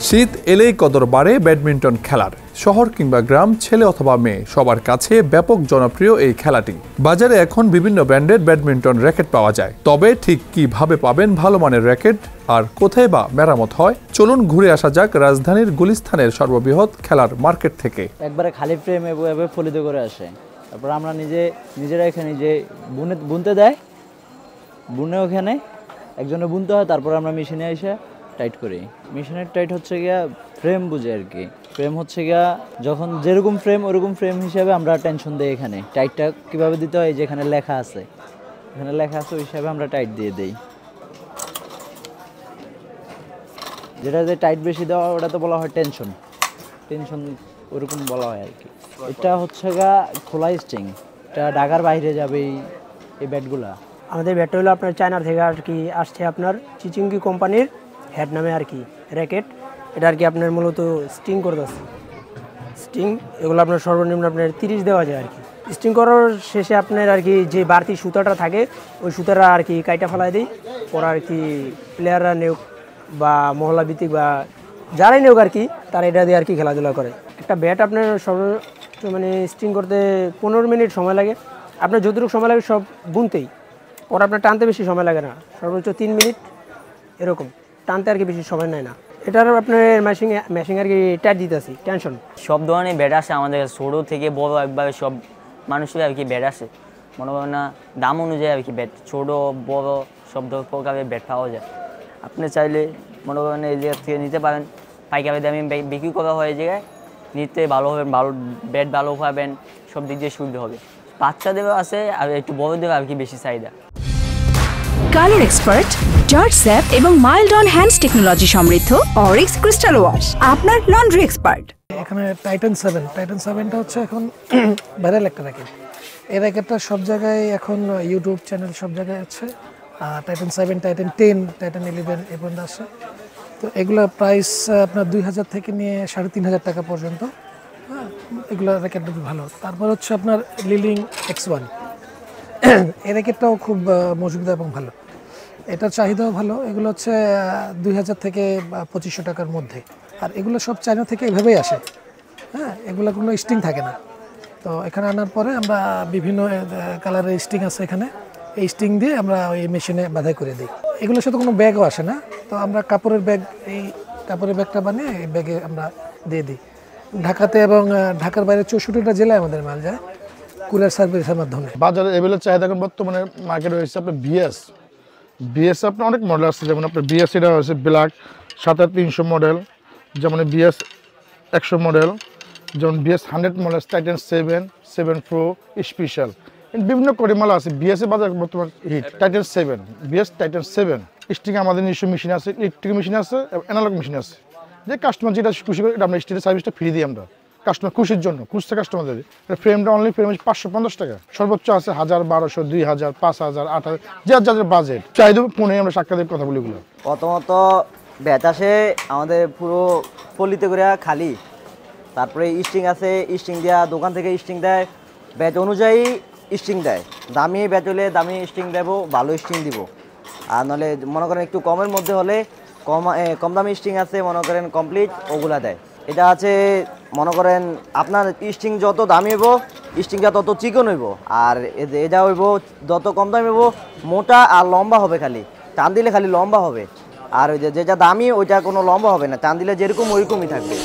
শীত এলেই কদর বাড়ে ব্যাডমিন্টন খেলার। শহর কিংবা গ্রাম, ছেলে অথবা মেয়ে সবার কাছে ব্যাপক জনপ্রিয় এই খেলাটি। বাজারে এখন বিভিন্ন ব্র্যান্ডের ব্যাডমিন্টন র্যাকেট পাওয়া যায়। তবে ঠিক কিভাবে পাবেন ভালো মানের র্যাকেট আর কোথায় বা মেরামত হয়, চলুন ঘুরে আসা যাক রাজধানীর গুলিস্তানের সর্ববৃহৎ খেলার মার্কেট থেকে। একবারে খালি ফ্রেম এভাবে ফলিত করে আসে, তারপর আমরা নিজেরা এখানে যে বুনতে দেয়, বুনে ওখানে একজনে বুনতে হয়, তারপর আমরা মেশিনে এসে টাইট করি। মেশিনের টাইট হচ্ছে গিয়া ফ্রেম বুঝে আর কি। ফ্রেম হচ্ছে গিয়া যখন যেরকম ফ্রেম ওরকম ফ্রেম হিসাবে আমরা টেনশন দিই। এখানে টাইটটা কীভাবে দিতে হয় যেখানে লেখা আছে, এখানে লেখা আছে ওই হিসাবে আমরা টাইট দিয়ে দিই। যেটা যে টাইট বেশি দেওয়া ওটা তো বলা হয় টেনশন ওরকম বলা হয় আর কি। এটা হচ্ছে গা খোলা স্ট্রিং, এটা ঢাকার বাইরে যাবে এই ব্যাটগুলা। আমাদের ব্যাটটা হলো আপনার চায়না থেকে আর কি আসছে, আপনার চিচিঙ্গি কোম্পানির হেড নামে আর কি র্যাকেট। এটা আর কি আপনার মূলত স্টিং করতেছে। স্টিং এগুলো আপনার সর্বনিম্ন আপনার 30 দেওয়া যায় আর কি। স্টিং করার শেষে আপনার আর কি যে বাড়তি সুতাটা থাকে ওই সুতাটা আর কি কাইটা ফেলাই দিই। পরে আর কি প্লেয়াররা নেওক বা মহল্লা ভিত্তিক বা যারাই নেওক আর কি, তারা এটা দিয়ে আর কি খেলাধুলা করে। একটা ব্যাট আপনার মানে স্টিং করতে 15 মিনিট সময় লাগে। আপনার যতটুকু সময় লাগে সব বুনতেই, ওরা আপনার টানতে বেশি সময় লাগে না, সর্বোচ্চ 3 মিনিট এরকম টানতে আর কি, বেশি সময় নেয় না। এটার আপনার মেশিং আর কি টাইট দিতেছি টেনশন। সব ধরনের ব্যাট আসে আমাদের, ছোটো থেকে বড় একবারে সব মানুষের আর কি ব্যাট আসে। মনে করেন না দাম অনুযায়ী আর কি ব্যাট, ছোটো বড় সব প্রকারের ব্যাট পাওয়া যায়। আপনি চাইলে মনে করেন এই জায়গা থেকে নিতে পারেন, পাইকারি দামে বিক্রি করা হয় এই জায়গায়। নিতে ভালো হবে, ব্যাট ভালো পাবেন, সব দিক দিয়ে সুবিধা হবে। বাচ্চাদেরও আছে আর একটু বড়দেরও আর কি বেশি চাহিদা। কালার এক্সপার্ট, জর্জ স্যাপ এবং মাইল্ড অন হ্যান্ডস টেকনোলজি সমৃদ্ধ অরিক্স ক্রিস্টাল ওয়াশ আপনার লন্ড্রি এক্সপার্ট। এখানে টাইটান 7টা হচ্ছে এখন ভাইরাল একটা র্যাকেট। এই র্যাকেটটা সব জায়গায় এখন ইউটিউব চ্যানেল সব জায়গায় আছে। টাইটান 7, টাইটান 10, টাইটান 11 এ পর্যন্ত আসে। তো এগুলোর প্রাইস আপনার 2000 থেকে নিয়ে 3500 টাকা পর্যন্ত। এগুলো র্যাকেটটা ভালো। তারপর হচ্ছে আপনার লিলিং X1, এই র্যাকেটটাও খুব মজবুত এবং ভালো, এটার চাহিদাও ভালো। এগুলো হচ্ছে 2000 থেকে 2500 টাকার মধ্যে। আর এগুলো সব চায়না থেকে এভাবেই আসে। এগুলো কোনো স্টিং থাকে না। তো এখানে আনার পরে আমরা বিভিন্ন কালারের স্টিং আছে এখানে, এই স্টিং দিয়ে আমরা ওই মেশিনে বাঁধাই করে দিই। এগুলোর সাথে কোনো ব্যাগও আসে না, তো আমরা কাপড়ের ব্যাগ, এই কাপড়ের ব্যাগটা বানিয়ে এই ব্যাগে আমরা দিয়ে দিই। ঢাকাতে এবং ঢাকার বাইরে 64টা জেলায় আমাদের মাল যায় কুরিয়ার সার্ভিসের মাধ্যমে। বাজারে এভেলেবল চাহিদা এখন বর্তমানে মার্কেটে হয়েছে আপনার বিএস আপনার অনেক মডেল আছে। যেমন আপনার বিএস এটা হয়েছে ব্ল্যাক 7300 মডেল, যেমন বিএস 100 মডেল, যেমন BS 100 model, Titan 7 pro special, বিভিন্ন কোয়ালিটির মাল আছে। বিএসের বাজার বর্তমান hit Titan 7, BS Titan 7 sting. আমাদের নিজস্ব মেশিন আছে, ইলেকট্রিক মেশিন আছে, অ্যানালগ মেশিন আছে। যে কাস্টমার যেটা খুশি করে এটা আমরা স্টিলের সার্ভিসটা ফ্রি দিই আমরা কাস্টমার খুশির জন্য, খুঁজতে কাস্টমারদের। ফ্রেমটা অনলি ফ্রেম 550 টাকা, সর্বোচ্চ আছে 1000, 1200, 2000, 5000, 8000, যাদের বাজেট চাহিদা। ফোনে আমরা সাক্ষাতের কথা বলি। এগুলো প্রথমত ব্যাট আসে আমাদের পুরো ফলিতে করে খালি, তারপরে স্ট্রিং আছে, স্ট্রিং দেওয়া দোকান থেকে স্ট্রিং দেয়, ব্যাট অনুযায়ী স্ট্রিং দেয়। দামি ব্যাট হলে দামি স্ট্রিং দেবো, ভালো স্ট্রিং দিব। আর নাহলে মনে করেন একটু কমের মধ্যে হলে কম দামি স্ট্রিং আছে, মনে করেন কমপ্লিট, ওগুলা দেয়। এটা আছে মনে করেন আপনার স্ট্রিং যত দামি হইব স্ট্রিংটা তত চিকন হইব, আর এটা হইব যত কম দামি হইব মোটা আর লম্বা হবে, খালি টান দিলে খালি লম্বা হবে। আর ওই যেটা দামি ওইটা কোনো লম্বা হবে না, টান দিলে যেরকম ওইরকমই থাকবে।